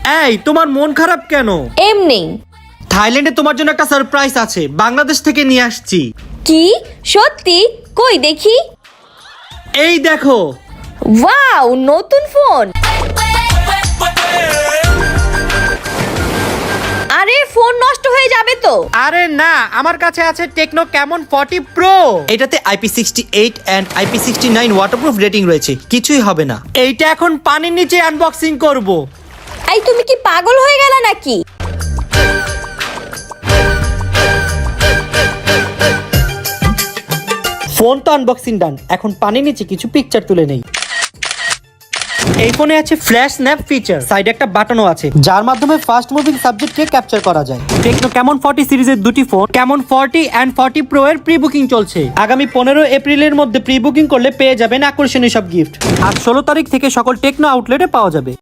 এই তোমার মন খারাপ কেন? এমনি। থাইল্যান্ডে তোমার জন্য একটা সারপ্রাইজ আছে, বাংলাদেশ থেকে নিয়ে আসছি। কি সত্যি? কই দেখি। এই দেখো। ওয়াও, নতুন ফোন। আরে ফোন নষ্ট হয়ে যাবে তো। আরে না, আমার কাছে আছে টেকনো ক্যামন 40 প্রো। এটাতে IP68 and IP69 waterproof rating রয়েছে, কিছুই হবে না। এইটা এখন পানির নিচে আনবক্সিং করব। এই তুমি কি পাগল হয়ে গেলে নাকি? ফোন তো আনবক্সিং ডান, এখন পানির নিচে কিছু পিকচার তুলে নেই। এই ফোনে আছে ফ্ল্যাশ স্ন্যাপ ফিচার, সাইডে একটা বাটনও আছে যার মাধ্যমে ফাস্ট মুভিং সাবজেক্টকে ক্যাপচার করা যায়। টেকনো ক্যামন 40 সিরিজের দুটি ফোন ক্যামন 40 এন্ড 40 প্রো এর প্রি বুকিং চলছে। আগামী 15 এপ্রিলের মধ্যে প্রি বুকিং করলে পেয়ে যাবেন আকর্ষণীয় সব গিফট। আর 16 তারিখ থেকে সকল টেকনো আউটলেটে পাওয়া যাবে।